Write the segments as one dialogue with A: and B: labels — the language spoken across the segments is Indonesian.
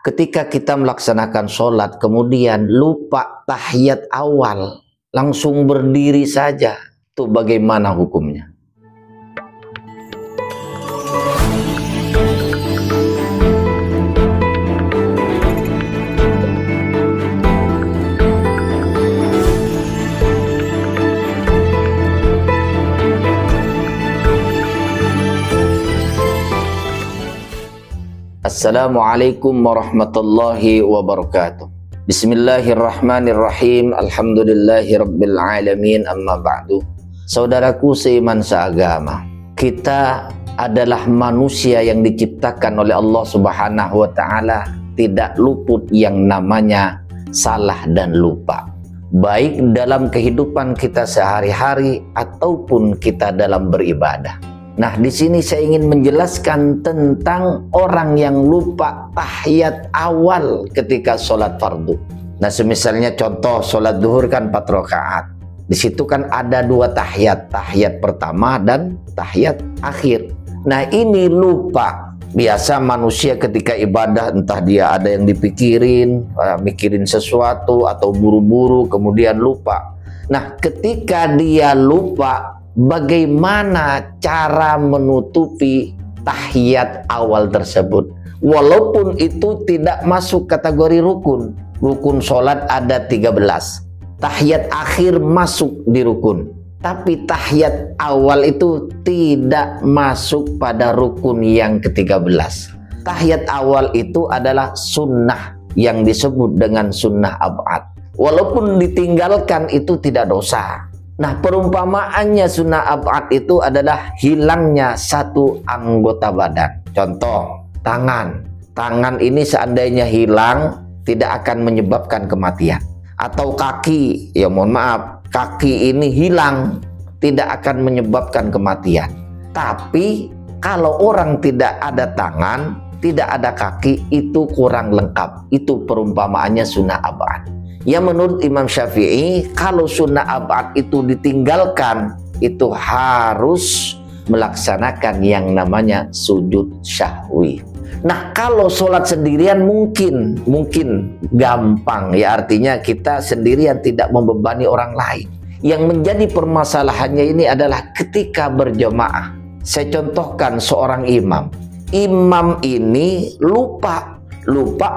A: Ketika kita melaksanakan sholat, kemudian lupa tahiyat awal, langsung berdiri saja, itu bagaimana hukumnya? Assalamualaikum warahmatullahi wabarakatuh. Bismillahirrahmanirrahim. Alhamdulillahirabbil alamin, amma ba'du. Saudaraku seiman seagama, kita adalah manusia yang diciptakan oleh Allah Subhanahu wa taala, tidak luput yang namanya salah dan lupa, baik dalam kehidupan kita sehari-hari ataupun kita dalam beribadah. Nah, di sini saya ingin menjelaskan tentang orang yang lupa tahiyat awal ketika sholat fardu. Nah, semisalnya contoh sholat duhur kan 4 rakaat. Di situ kan ada 2 tahiyat, tahiyat pertama dan tahiyat akhir. Nah, ini lupa. Biasa manusia ketika ibadah entah dia ada yang dipikirin, mikirin sesuatu atau buru-buru kemudian lupa. Nah, ketika dia lupa, bagaimana cara menutupi tahiyat awal tersebut? Walaupun itu tidak masuk kategori rukun. Rukun sholat ada 13. Tahiyat akhir masuk di rukun. Tapi tahiyat awal itu tidak masuk pada rukun yang ke-13. Tahiyat awal itu adalah sunnah yang disebut dengan sunnah ab'ad. Walaupun ditinggalkan itu tidak dosa. Nah, perumpamaannya sunnah ab'ad itu adalah hilangnya satu anggota badan. Contoh, tangan. Tangan ini seandainya hilang, tidak akan menyebabkan kematian. Atau kaki, ya mohon maaf, kaki ini hilang, tidak akan menyebabkan kematian. Tapi, kalau orang tidak ada tangan, tidak ada kaki, itu kurang lengkap. Itu perumpamaannya sunnah ab'ad. Ya, menurut Imam Syafi'i, kalau sunnah ab'ad itu ditinggalkan, itu harus melaksanakan yang namanya sujud syahwi. Nah, kalau sholat sendirian mungkin gampang, ya artinya kita sendirian tidak membebani orang lain. Yang menjadi permasalahannya ini adalah ketika berjamaah. Saya contohkan seorang imam. Imam ini lupa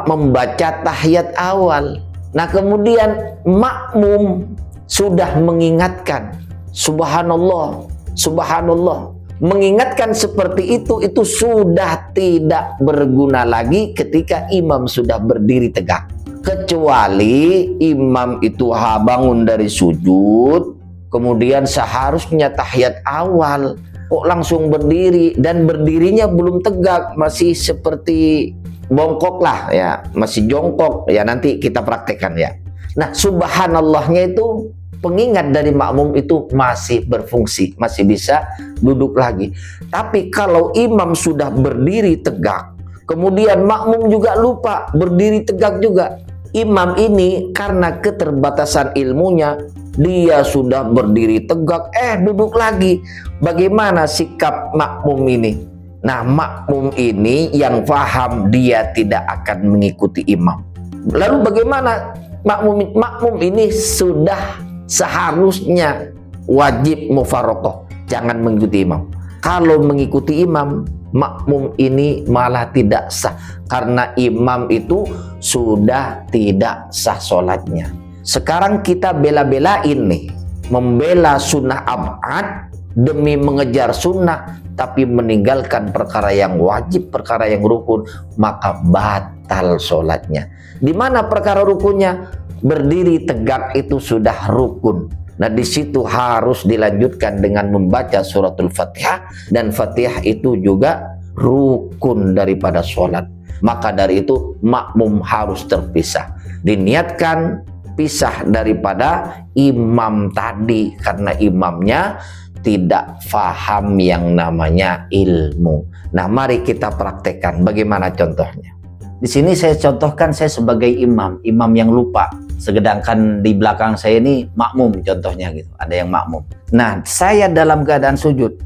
A: membaca tahiyat awal. Nah, kemudian makmum sudah mengingatkan, subhanallah, subhanallah. Mengingatkan seperti itu sudah tidak berguna lagi ketika imam sudah berdiri tegak. Kecuali imam itu bangun dari sujud, kemudian seharusnya tahiyat awal, kok langsung berdiri, dan berdirinya belum tegak, masih seperti bongkok lah ya, masih jongkok ya, nanti kita praktekkan ya. Nah, subhanallahnya itu pengingat dari makmum itu masih berfungsi, masih bisa duduk lagi. Tapi kalau imam sudah berdiri tegak, kemudian makmum juga lupa berdiri tegak juga, imam ini karena keterbatasan ilmunya, dia sudah berdiri tegak, duduk lagi. Bagaimana sikap makmum ini? Nah, makmum ini yang paham dia tidak akan mengikuti imam. Lalu bagaimana makmum ini sudah seharusnya wajib mufarokoh, jangan mengikuti imam. Kalau mengikuti imam, makmum ini malah tidak sah, karena imam itu sudah tidak sah sholatnya. Sekarang kita bela-belain nih, membela sunnah ab'ad demi mengejar sunnah, tapi meninggalkan perkara yang wajib, perkara yang rukun, maka batal sholatnya. Di mana perkara rukunnya? Berdiri tegak itu sudah rukun. Nah, di situ harus dilanjutkan dengan membaca suratul Fatihah, dan Fatihah itu juga rukun daripada sholat. Maka dari itu makmum harus terpisah. Diniatkan pisah daripada imam tadi, karena imamnya tidak faham yang namanya ilmu. Nah, mari kita praktekkan bagaimana contohnya. Di sini saya contohkan saya sebagai imam yang lupa. Sedangkan di belakang saya ini makmum contohnya gitu, ada yang makmum. Nah, saya dalam keadaan sujud.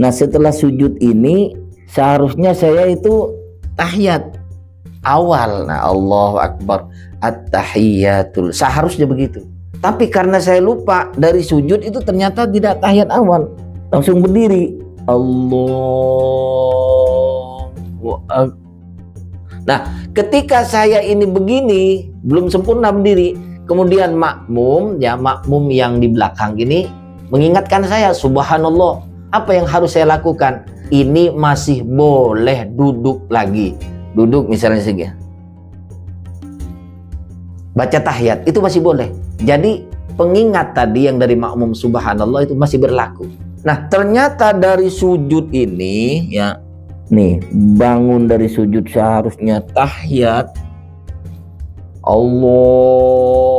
A: Nah, setelah sujud ini seharusnya saya itu tahiyat awal. Nah, Allahu Akbar, at-tahiyatul, seharusnya begitu. Tapi karena saya lupa, dari sujud itu ternyata tidak tahiyat awal, langsung berdiri. Allahu Akbar. Nah, ketika saya ini begini, belum sempurna berdiri, kemudian makmum yang di belakang ini mengingatkan saya, subhanallah, apa yang harus saya lakukan? Ini masih boleh duduk lagi. Duduk misalnya segini, baca tahiyat, itu masih boleh. Jadi pengingat tadi yang dari makmum subhanallah itu masih berlaku. Nah, ternyata dari sujud ini ya, nih, bangun dari sujud seharusnya tahiyat, Allahu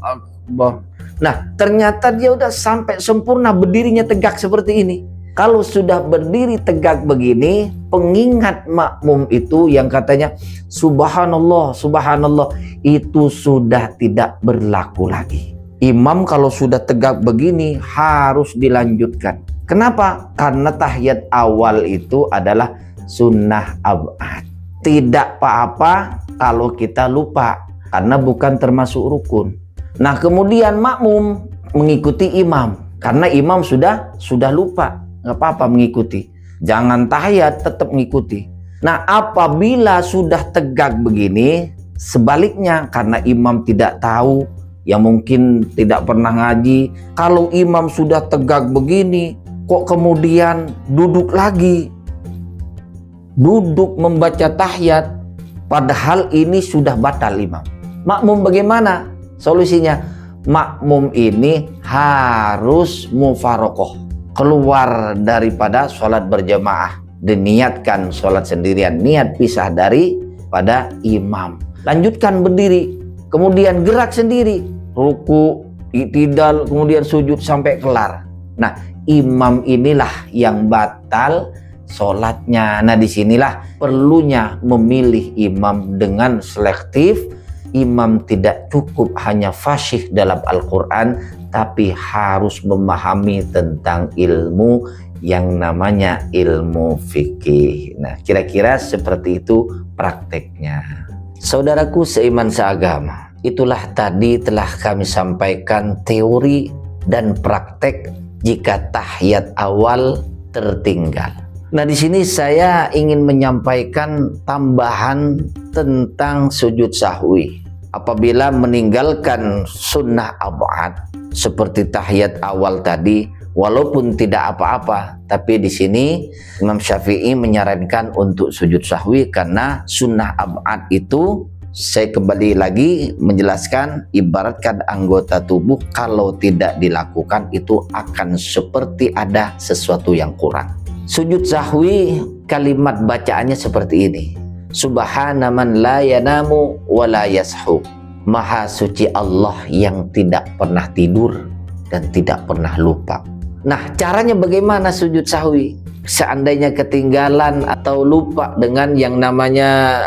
A: Akbar. Nah, ternyata dia udah sampai sempurna berdirinya tegak seperti ini. Kalau sudah berdiri tegak begini, pengingat makmum itu yang katanya subhanallah, subhanallah, itu sudah tidak berlaku lagi. Imam kalau sudah tegak begini harus dilanjutkan. Kenapa? Karena tahiyat awal itu adalah sunnah ab'ad. Tidak apa-apa kalau kita lupa, karena bukan termasuk rukun. Nah, kemudian makmum mengikuti imam, karena imam sudah lupa, nggak apa-apa mengikuti. Jangan tahiyat, tetap mengikuti. Nah, apabila sudah tegak begini, sebaliknya, karena imam tidak tahu, yang mungkin tidak pernah ngaji, kalau imam sudah tegak begini, kok kemudian duduk lagi, duduk membaca tahiyat, padahal ini sudah batal imam. Makmum bagaimana solusinya? Makmum ini harus mufarokoh, keluar daripada sholat berjamaah, diniatkan sholat sendirian, niat pisah daripada imam. Lanjutkan berdiri, kemudian gerak sendiri, ruku, i'tidal, kemudian sujud sampai kelar. Nah, imam inilah yang batal sholatnya. Nah, disinilah perlunya memilih imam dengan selektif. Imam tidak cukup hanya fasih dalam Al-Quran, tapi harus memahami tentang ilmu yang namanya ilmu fikih. Nah, kira-kira seperti itu prakteknya. Saudaraku seiman seagama, itulah tadi telah kami sampaikan teori dan praktek jika tahiyat awal tertinggal. Nah, di sini saya ingin menyampaikan tambahan tentang sujud sahwi. Apabila meninggalkan sunnah ab'ad seperti tahiyat awal tadi, walaupun tidak apa-apa, tapi di sini Imam Syafi'i menyarankan untuk sujud sahwi karena sunnah ab'ad itu, saya kembali lagi menjelaskan, ibaratkan anggota tubuh, kalau tidak dilakukan itu akan seperti ada sesuatu yang kurang. Sujud sahwi kalimat bacaannya seperti ini. Subhana man la yanamu wa la yashu. Maha suci Allah yang tidak pernah tidur dan tidak pernah lupa. Nah, caranya bagaimana sujud sahwi? Seandainya ketinggalan atau lupa dengan yang namanya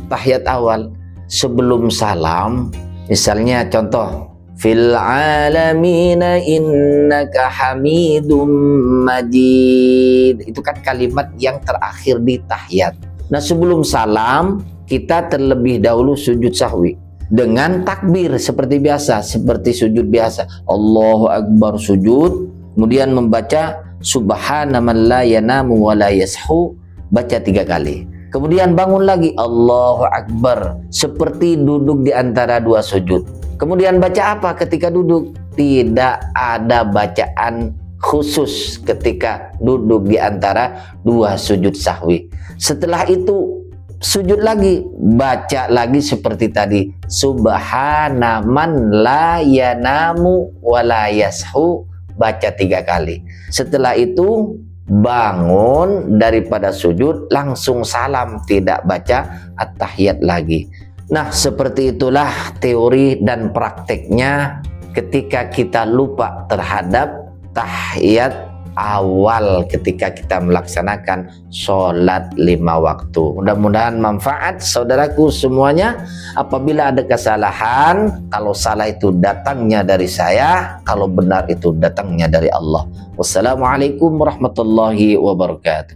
A: tahiyat awal, sebelum salam, misalnya contoh, fil alamina innaka hamidum majid, itu kan kalimat yang terakhir di tahiyat. Nah, sebelum salam kita terlebih dahulu sujud sahwi dengan takbir seperti biasa, seperti sujud biasa, Allahu Akbar, sujud, kemudian membaca subhana man la yanamu wa la yashu, baca 3 kali. Kemudian bangun lagi, Allahu Akbar, seperti duduk di antara 2 sujud. Kemudian baca apa ketika duduk? Tidak ada bacaan khusus ketika duduk di antara 2 sujud sahwi. Setelah itu sujud lagi, baca lagi seperti tadi, subhana man la yanamu wa la yashu, baca 3 kali. Setelah itu bangun daripada sujud, langsung salam, tidak baca at-tahiyat lagi. Nah, seperti itulah teori dan prakteknya ketika kita lupa terhadap tahiyat awal ketika kita melaksanakan sholat 5 waktu. Mudah-mudahan manfaat saudaraku semuanya. Apabila ada kesalahan, kalau salah itu datangnya dari saya, kalau benar itu datangnya dari Allah. Wassalamualaikum warahmatullahi wabarakatuh.